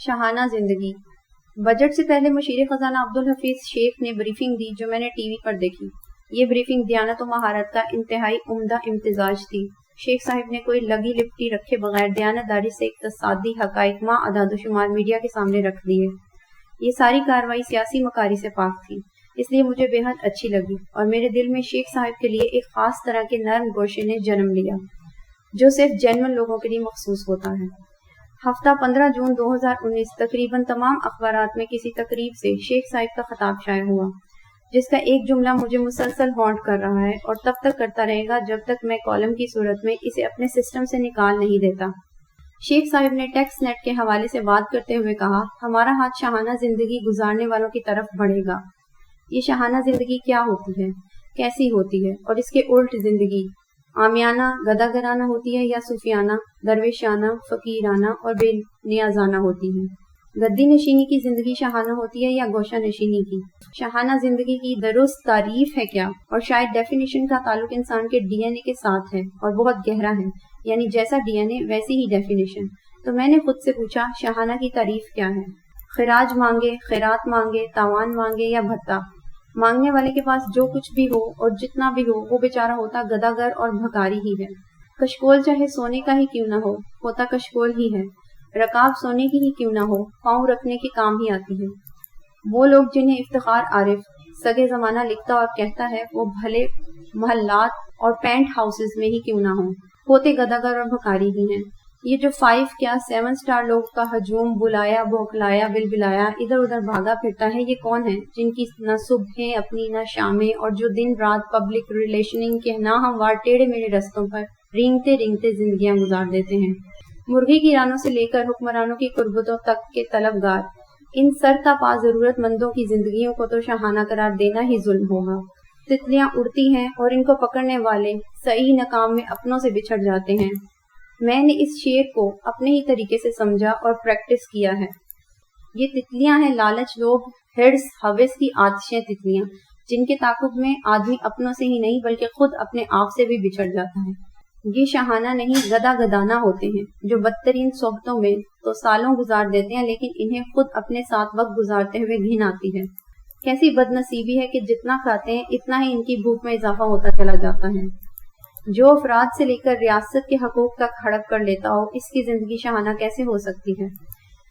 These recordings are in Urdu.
شاہانہ زندگی۔ بجٹ سے پہلے مشیر خزانہ عبدالحفیظ شیخ نے بریفنگ دی جو میں نے ٹی وی پر دیکھی۔ یہ بریفنگ دیانت و مہارت کا انتہائی عمدہ امتزاج تھی۔ شیخ صاحب نے کوئی لگی لپٹی رکھے بغیر دیانت داری سے اقتصادی حقائق ماں اعداد و شمار میڈیا کے سامنے رکھ دیے۔ یہ ساری کارروائی سیاسی مکاری سے پاک تھی، اس لیے مجھے بے حد اچھی لگی اور میرے دل میں شیخ صاحب کے لیے ایک خاص طرح کے نرم گوشے نے جنم لیا جو صرف جینون لوگوں کے لیے مخصوص ہوتا ہے۔ ہفتہ 15 جون 2019 تقریباً تمام اخبارات میں کسی تقریب سے شیخ صاحب کا خطاب شائع ہوا، جس کا ایک جملہ مجھے مسلسل ہانٹ کر رہا ہے اور تب تک کرتا رہے گا جب تک میں کالم کی صورت میں اسے اپنے سسٹم سے نکال نہیں دیتا۔ شیخ صاحب نے ٹیکس نیٹ کے حوالے سے بات کرتے ہوئے کہا، ہمارا ہاتھ شاہانہ زندگی گزارنے والوں کی طرف بڑھے گا۔ یہ شاہانہ زندگی کیا ہوتی ہے، کیسی ہوتی ہے اور اس کے الٹ زندگی عامیانہ گداگرانہ ہوتی ہے یا صوفیانہ، درویشانہ، فقیرانہ اور بے نیازانہ ہوتی ہے؟ گدی نشینی کی زندگی شاہانہ ہوتی ہے یا گوشہ نشینی کی؟ شاہانہ زندگی کی درست تعریف ہے کیا؟ اور شاید ڈیفینیشن کا تعلق انسان کے ڈی این اے کے ساتھ ہے اور بہت گہرا ہے، یعنی جیسا ڈی این اے ویسی ہی ڈیفینیشن۔ تو میں نے خود سے پوچھا، شاہانہ کی تعریف کیا ہے؟ خراج مانگے، خیرات مانگے، تاوان مانگے یا بھتہ؟ مانگنے والے کے پاس جو کچھ بھی ہو اور جتنا بھی ہو وہ بیچارہ ہوتا گداگر اور بھکاری ہی ہے۔ کشکول چاہے سونے کا ہی کیوں نہ ہو، ہوتا کشکول ہی ہے۔ رکاب سونے کی ہی کیوں نہ ہو، پاؤں رکھنے کے کام ہی آتی ہے۔ وہ لوگ جنہیں افتخار عارف سگے زمانہ لکھتا اور کہتا ہے وہ بھلے محلات اور پینٹ ہاؤسز میں ہی کیوں نہ ہوں، ہوتے گداگر اور بھکاری ہی ہیں۔ یہ جو 5 کیا 7 سٹار لوگ کا ہجوم بلایا بھوکلایا بلبلایا ادھر ادھر بھاگا پھرتا ہے، یہ کون ہے جن کی نہ صبحیں اپنی نہ شامیں، اور جو دن رات پبلک ریلیشننگ کے نہ ہموار ٹیڑھے میڑھے رستوں پر رینگتے رینگتے زندگیاں گزار دیتے ہیں؟ مرغی کی رانوں سے لے کر حکمرانوں کی قربتوں تک کے طلبگار ان سرتاپا ضرورت مندوں کی زندگیوں کو تو شاہانہ قرار دینا ہی ظلم ہوگا۔ تتلیاں اڑتی ہیں اور ان کو پکڑنے والے صحیح ناکام میں اپنوں سے بچھڑ جاتے ہیں۔ میں نے اس شعر کو اپنے ہی طریقے سے سمجھا اور پریکٹس کیا ہے۔ یہ تتلیاں ہیں لالچ، لوبھ، ہرس، ہوس کی آتشیں تتلیاں، جن کے تعاقب میں آدمی اپنوں سے ہی نہیں بلکہ خود اپنے آپ سے بھی بچھڑ جاتا ہے۔ یہ شاہانہ نہیں گدا گدانہ ہوتے ہیں جو بدترین صحبتوں میں تو سالوں گزار دیتے ہیں لیکن انہیں خود اپنے ساتھ وقت گزارتے ہوئے گھن آتی ہے۔ کیسی بد نصیبی ہے کہ جتنا کھاتے ہیں اتنا ہی ان کی بھوک میں اضافہ ہوتا چلا جاتا ہے۔ جو افراد سے لے کر ریاست کے حقوق تک ہڑپ کر لیتا ہو، اس کی زندگی شاہانہ کیسے ہو سکتی ہے؟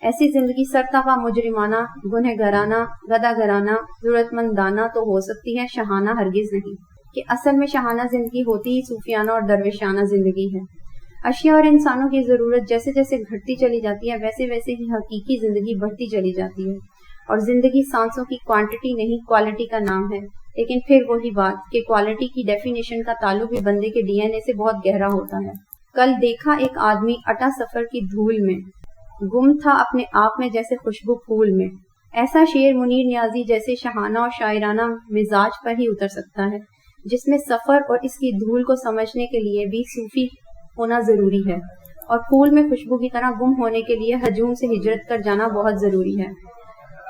ایسی زندگی سرتاپا مجرمانہ، گنہگارانہ، گداگرانہ، ضرورت مندانہ تو ہو سکتی ہے، شاہانہ ہرگز نہیں۔ کہ اصل میں شاہانہ زندگی ہوتی ہی صوفیانہ اور درویشانہ زندگی ہے۔ اشیاء اور انسانوں کی ضرورت جیسے جیسے گھٹتی چلی جاتی ہے ویسے ویسے ہی حقیقی زندگی بڑھتی چلی جاتی ہے، اور زندگی سانسوں کی کوانٹٹی نہیں کوالٹی کا نام ہے۔ لیکن پھر وہی بات کہ کوالٹی کی ڈیفینیشن کا تعلق بھی بندے کے ڈی این اے سے بہت گہرا ہوتا ہے۔ کل دیکھا ایک آدمی اٹا سفر کی دھول میں گم تھا اپنے آپ میں جیسے خوشبو پھول میں۔ ایسا شعر منیر نیازی جیسے شاہانہ اور شاعرانہ مزاج پر ہی اتر سکتا ہے، جس میں سفر اور اس کی دھول کو سمجھنے کے لیے بھی صوفی ہونا ضروری ہے، اور پھول میں خوشبو کی طرح گم ہونے کے لیے ہجوم سے ہجرت کر جانا بہت ضروری ہے۔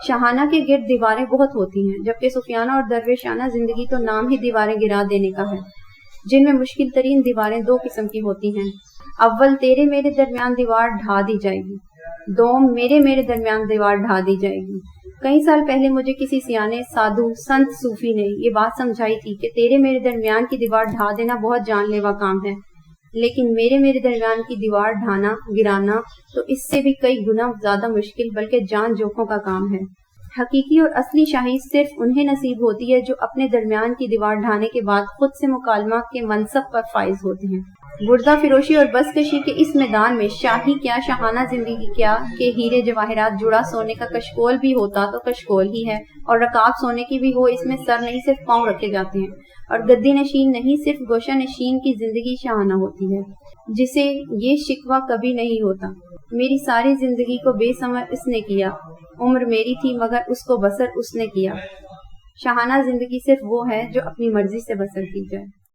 شاہانہ کے گرد دیواریں بہت ہوتی ہیں، جبکہ صوفیانہ اور درویشانہ زندگی تو نام ہی دیواریں گرا دینے کا ہے، جن میں مشکل ترین دیواریں 2 قسم کی ہوتی ہیں۔ اول تیرے میرے درمیان دیوار ڈھا دی جائے گی، دوم میرے درمیان دیوار ڈھا دی جائے گی۔ کئی سال پہلے مجھے کسی سیانے سادھو سنت صوفی نے یہ بات سمجھائی تھی کہ تیرے میرے درمیان کی دیوار ڈھا دینا بہت جان لیوا کام ہے، لیکن میرے درمیان کی دیوار ڈھانا گرانا تو اس سے بھی کئی گنا زیادہ مشکل بلکہ جان جوکھوں کا کام ہے۔ حقیقی اور اصلی شاہی صرف انہیں نصیب ہوتی ہے جو اپنے درمیان کی دیوار ڈھانے کے بعد خود سے مکالمہ کے منصب پر فائز ہوتے ہیں۔ گردہ فروشی اور بس کشی کے اس میدان میں شاہی کیا شاہانہ زندگی کیا کہ ہیرے جواہرات جڑا سونے کا کشکول بھی ہوتا تو کشکول ہی ہے، اور رکاب سونے کی بھی ہو، اس میں سر نہیں صرف پاؤں رکھے جاتے ہیں، اور گدی نشین نہیں صرف گوشہ نشین کی زندگی شاہانہ ہوتی ہے، جسے یہ شکوہ کبھی نہیں ہوتا، میری ساری زندگی کو بے ثمر اس نے کیا، عمر میری تھی مگر اس کو بسر اس نے کیا۔ شاہانہ زندگی صرف وہ ہے جو اپنی مرضی سے بسر کی جائے۔